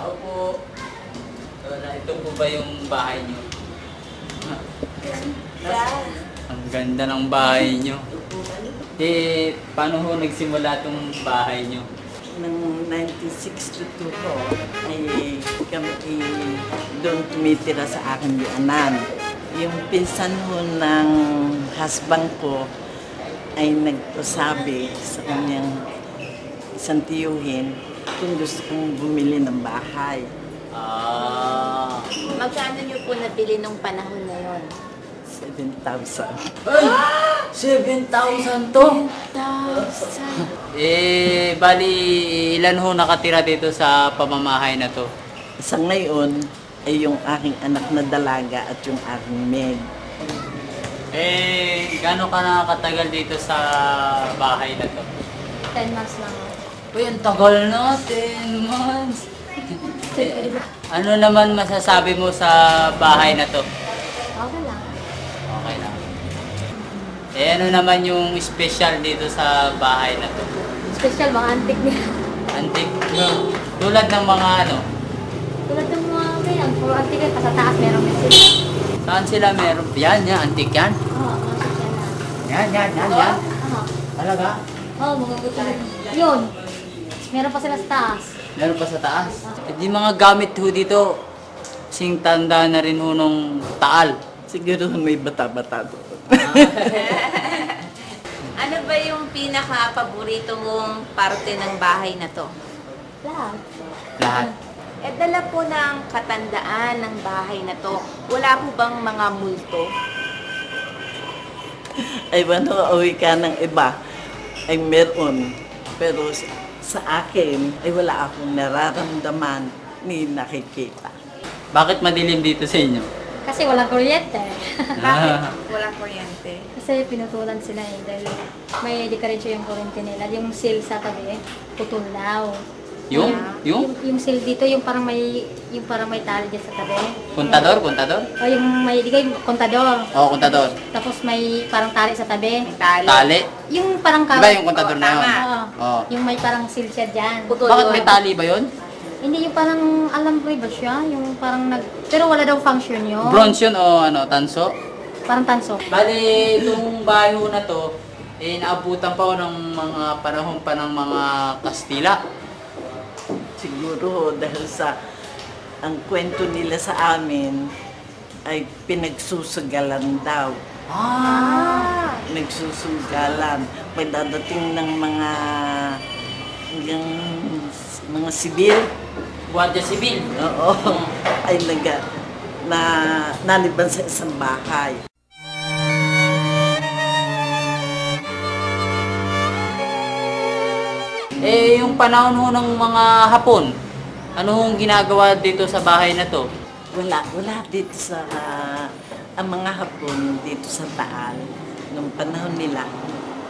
Opo. Ito po ba yung bahay niyo? Ang ganda ng bahay niyo. Paano ho nagsimula itong bahay niyo? Noong 1962 po, ay kami doon tumitira sa aking bianan. Yung pinsan ho ng husband ko ay nagsabi sa kanyang isang tiyuhin kung gusto kong bumili ng bahay. Magkano niyo po nabili nung panahon na yon? 7,000. Ay! 7,000 to? 7,000. Bali, ilan ho nakatira dito sa pamamahay na to? Sa ngayon ay yung aking anak na dalaga at yung aking maid. Gaano ka nakakatagal dito sa bahay na to? 10 months lang. Uy, ang tagal na, 10 months. Ano naman masasabi mo sa bahay na to? Okay lang. Okay lang. Ano naman yung special dito sa bahay na to? Special bang antique niya? Antique, no? Tulad ng mga ano? Tulad ng mga ganyan. Puro antique yan. Sa taas meron din sila. Saan sila meron? Yan, antique yan? Oo, social na. Yan. Oo. Talaga? Oo, mga gusto. Yun. Meron pa sila sa taas. Meron pa sa taas? Di mga gamit ho dito. Sing tanda na rin ho nung taal. Siguro may bata-bata doon. Ano ba yung pinaka-paborito mong parte ng bahay na to? Lahat. Lahat. Dala po ng katandaan ng bahay na to. Wala po bang mga multo? Ay, ano, uwi ka ng iba, ay meron. Pero sa akin, ay wala akong nararamdaman ni nakikita. Bakit madilim dito sa inyo? Kasi walang kuryente. Bakit walang kuryente? Kasi pinutulan sila dahil may dikarensyo yung kuryente nila. Yung seal sa tabi, putol daw. Yung? Yung seal dito, yung parang may tali dyan sa tabi. Kontador? O yung may, di kayo, kontador. Oo, kontador. Tapos may parang tali sa tabi. Tali? Yung parang Di ba yung kontador na yun? Oo. Oo. Yung may parang seal siya dyan. Bakit may tali ba yun? Hindi, yung parang alambre ba siya? Yung parang pero wala daw function yun. Bronze yun o ano, tanso? Parang tanso. Bali, itong bahay ho na to, naabutan pa ho ng mga panahon pa ng mga Kastila. Siguro dahil sa ang kwento nila sa amin ay pinagsusugalan daw. Nagsusugalan. Pagdadating ng mga sibil, Guardia Civil. oo, ay naliban sa isang bahay. Yung panahon ho ng mga Hapon, ano hong ginagawa dito sa bahay na to? Wala dito sa ang mga Hapon dito sa Taal nung panahon nila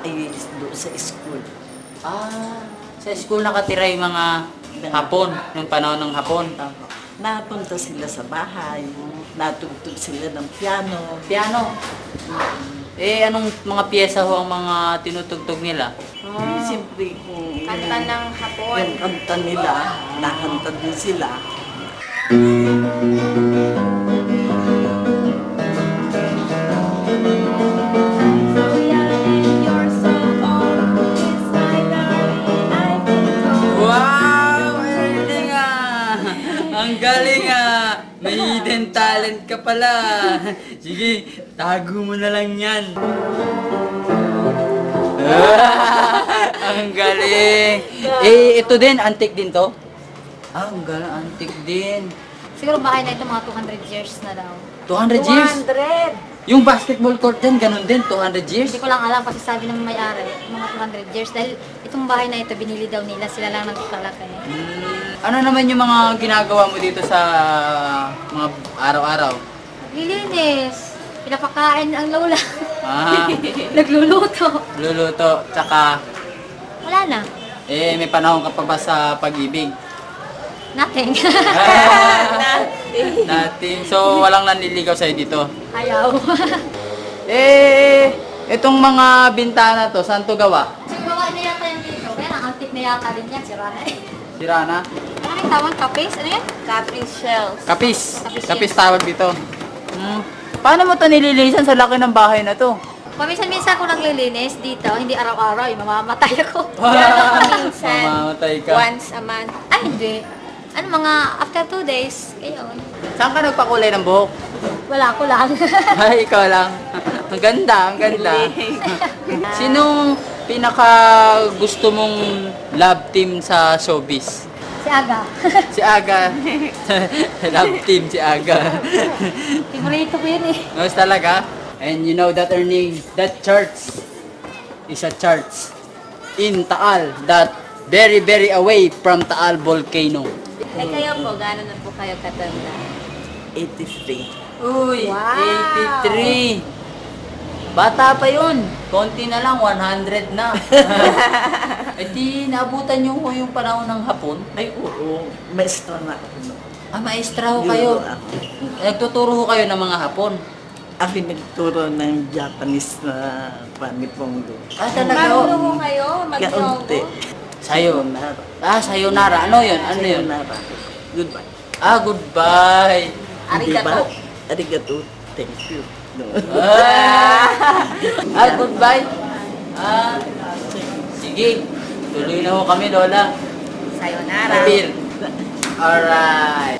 ay doon sa school. Sa school nakatira yung mga Hapon, nung panahon ng Hapon. Napunta sila sa bahay, natugtog sila ng piano. Piano. Anong mga piyesa ho ang mga tinutugtog nila? Siyempre, kung Kanta ng hapon. yung kanta nila, nakanta din sila. Wow! Galing ah! Ang galing ah! May hidden talent ka pala. Sige, tago mo na lang yan. Ang galing. Ito din, antique din to? Ang galing, antique din. Siguro bahay na ito mga 200 years na daw. 200 years? 200! Yung basketball court din, ganun din, 200 years? Hindi ko lang alam kasi sabi ng may-ari, mga 200 years. Dahil itong bahay na ito, binili daw nila, sila lang nagpalaki. Ano naman yung mga ginagawa mo dito sa mga araw-araw? Lilinis, pinapakain ang lola. Ah, Nagluluto. luluto, tsaka Wala na. may panahon ka pa ba sa pag-ibig? Nothing. Natin. So, walang nanliligaw sa'yo dito. Ayaw. Itong mga bintana to, saan to gawa? Siguro na yata yung dito. Kaya ang antique na yata din yan, sira na eh. Sira na? Marami namin tawag kapis. Ano yan? Capri shells. Kapis. Kapis Kapis tawag dito. Paano mo ito nililinisan sa laki ng bahay na to? Paminsan-minsan ako naglilinis dito, hindi araw-araw, mamamatay ako. Minsan, Mamamatay ka. once a month. Ay, hindi. Ano, mga after 2 days, ayun. Saan ka nagpakulay ng buhok? Wala ko lang. Ay, ikaw lang. Ang ganda, ang ganda. Sinong pinaka gusto mong love team sa showbiz? Si Aga. Si Aga. Love team si Aga. Favorito ko yun eh. Mas talaga? And you know that Ernie, that church is a church in Taal that very very away from Taal volcano. Eh kayo po, gano'n na po kayo katanda? 83. Uy, Wow. 83. Bata pa yun. Konti na lang, 100 na. Eh di, naabutan nyo ko yung panahon ng hapon. Ay, oo. Maestra na ako. Ah, maestra ho kayo. Yun ako. Nagtuturo ho kayo ng mga hapon. Ako nagturo ng Japanese na panipondo. Ah, talaga ho. Marunong po kayo Kaunti. mag-yongo? Sayonara. Ah, sayonara. Ano yun? Ano yun? Sayonara. Goodbye. Ah, goodbye. Arigato. Diba? Arigato. Thank you. No. Goodbye. Sige. Tuloy na ho kami, Lola. Sayonara. Beer. Alright.